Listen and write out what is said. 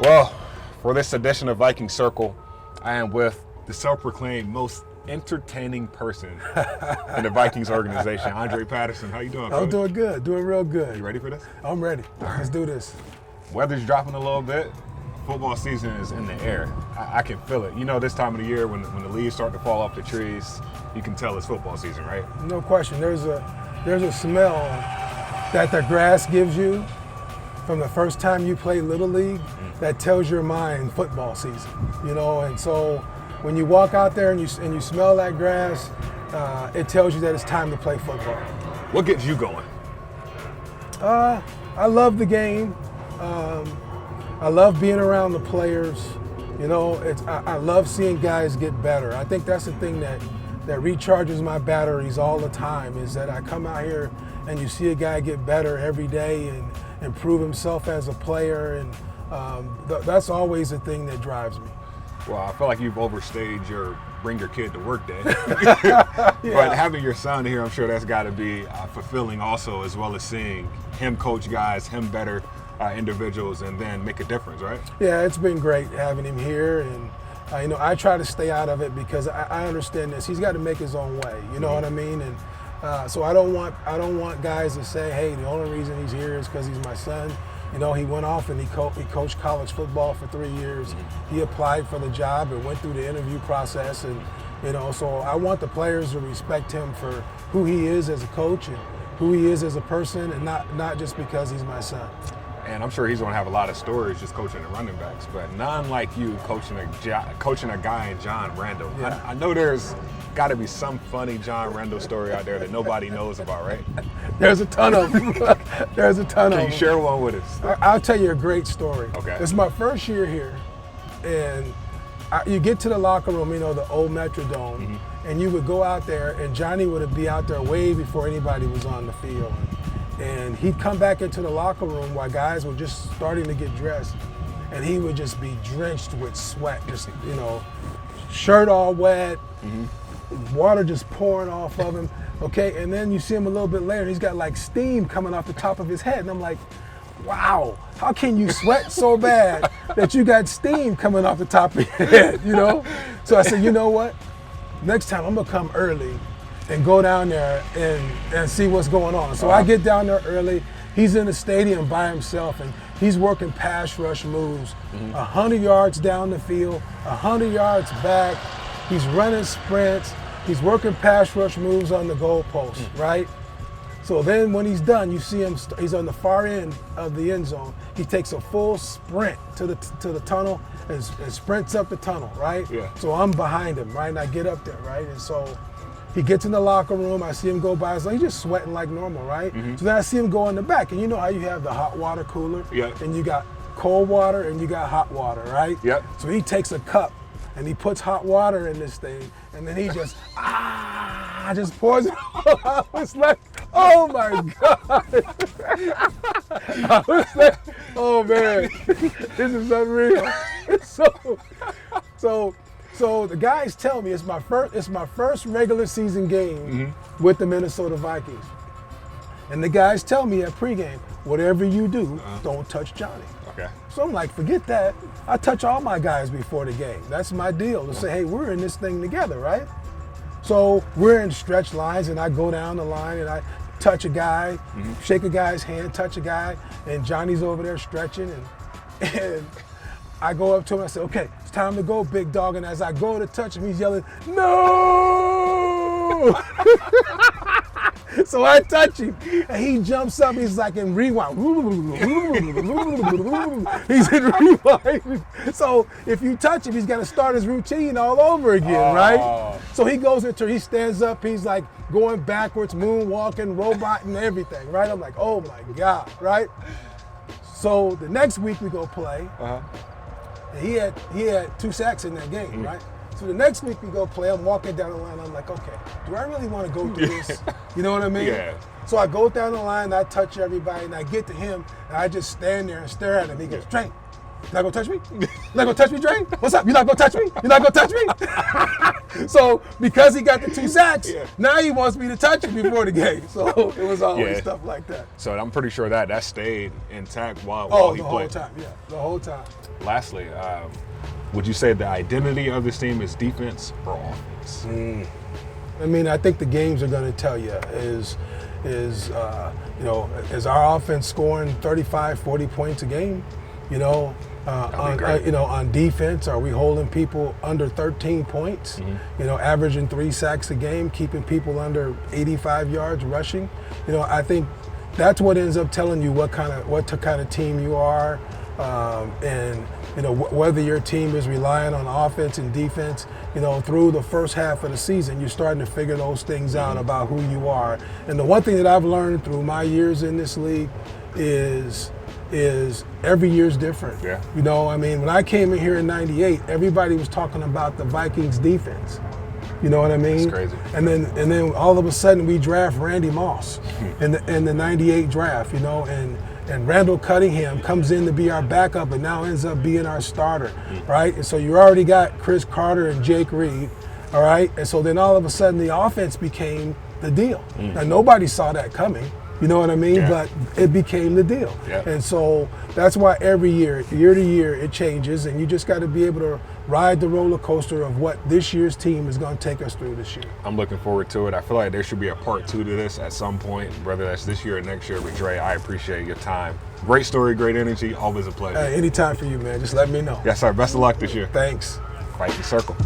Well, for this edition of Viking Circle, I am with the self-proclaimed most entertaining person in the Vikings organization, Andre Patterson. How you doing, I'm doing good, doing real good. You ready for this? I'm ready. Let's do this. Weather's dropping a little bit. Football season is in the air. I can feel it. You know, this time of the year when the leaves start to fall off the trees, you can tell it's football season, right? No question. There's a smell that the grass gives you from the first time you play Little League that tells your mind football season, you know. And so when you walk out there and you smell that grass, it tells you that it's time to play football. What gets you going? I love the game. I love being around the players. You know, I love seeing guys get better. I think that's the thing that recharges my batteries all the time, is that I come out here and you see a guy get better every day and improve himself as a player, and that's always the thing that drives me. Well, I feel like you've overstayed your bring your kid to work day. Yeah. But having your son here, I'm sure that's got to be fulfilling also, as well as seeing him coach guys, him better individuals, and then make a difference, right? Yeah, it's been great having him here, and you know, I try to stay out of it because I understand this. He's got to make his own way. You know what I mean? And so I don't want guys to say, hey, the only reason he's here is because he's my son. You know, he went off and he coached college football for 3 years. He applied for the job and went through the interview process, and you know, so I want the players to respect him for who he is as a coach and who he is as a person, and not just because he's my son. And I'm sure he's going to have a lot of stories just coaching the running backs, but none like you coaching a guy in John Randall. Yeah. I know there's got to be some funny John Randall story out there that nobody knows about, right? There's a ton of them. There's a ton of them. Can you share one with us? I'll tell you a great story. Okay. It's my first year here, and you get to the locker room, you know, the old Metrodome, and you would go out there, and Johnny would be out there way before anybody was on the field. And he'd come back into the locker room while guys were just starting to get dressed, and he would just be drenched with sweat, just, you know, shirt all wet, water just pouring off of him, okay? And then you see him a little bit later, he's got like steam coming off the top of his head, and I'm like, wow, how can you sweat so bad that you got steam coming off the top of your head, you know? So I said, you know what? Next time I'm gonna come early and go down there and see what's going on. So I get down there early. He's in the stadium by himself, and he's working pass rush moves, 100 yards down the field, 100 yards back. He's running sprints. He's working pass rush moves on the goalpost, right? So then when he's done, you see him, he's on the far end of the end zone. He takes a full sprint to the tunnel and sprints up the tunnel, right? Yeah. So I'm behind him, right? And I get up there, right? And so he gets in the locker room, I see him go by, so he's just sweating like normal, right? So then I see him go in the back, and you know how you have the hot water cooler? Yeah. And you got cold water and you got hot water, right? Yep. So he takes a cup and he puts hot water in this thing, and then he just, just pours it all. I was like, oh my God. I was like, oh man, this is unreal. So the guys tell me it's my first regular season game with the Minnesota Vikings. And the guys tell me at pregame, whatever you do, don't touch Johnny. Okay. So I'm like, forget that. I touch all my guys before the game. That's my deal, to say, hey, we're in this thing together, right? So we're in stretch lines, and I go down the line and I touch a guy, shake a guy's hand, touch a guy, and Johnny's over there stretching, and I go up to him and I say, okay, it's time to go, big dog. And as I go to touch him, he's yelling, no! So I touch him, and he jumps up. He's like in rewind. He's in rewind. So if you touch him, he's got to start his routine all over again, right? So he stands up. He's like going backwards, moonwalking, robot, and everything, right? I'm like, oh my God, right? So the next week we go play. And he had 2 sacks in that game, right? So the next week we go play, I'm walking down the line, I'm like, okay, do I really want to go through this? You know what I mean? Yeah. So I go down the line, I touch everybody, and I get to him, and I just stand there and stare at him. He goes, Trent, not gonna touch me? You not gonna touch me, Dre? What's up? You not gonna touch me? You not gonna touch me? So because he got the 2 sacks, now he wants me to touch him before the game. So it was always stuff like that. So I'm pretty sure that stayed intact while he played. The whole time, the whole time. Lastly, would you say the identity of this team is defense or offense? I mean, I think the games are going to tell you is our offense scoring 35, 40 points a game? On defense, are we holding people under 13 points? Averaging 3 sacks a game, keeping people under 85 yards rushing. I think that's what ends up telling you what kind of team you are, and whether your team is relying on offense and defense. Through the first half of the season, you're starting to figure those things out about who you are. And the one thing that I've learned through my years in this league is every year's different. Yeah. When I came in here in '98, everybody was talking about the Vikings defense. You know what I mean? That's crazy. And then all of a sudden we draft Randy Moss in the '98 draft. And Randall Cunningham comes in to be our backup and now ends up being our starter, right? And so you already got Chris Carter and Jake Reed, all right? And so then all of a sudden the offense became the deal. Now nobody saw that coming, you know what I mean? Yeah. But it became the deal. Yeah. And so that's why every year to year, it changes, and you just got to be able to ride the roller coaster of what this year's team is going to take us through this year. I'm looking forward to it. I feel like there should be a part 2 to this at some point, whether that's this year or next year. But Dre, I appreciate your time. Great story, great energy. Always a pleasure. Anytime for you, man. Just let me know. Yes, sir. Best of luck this year. Thanks. Viking Circle.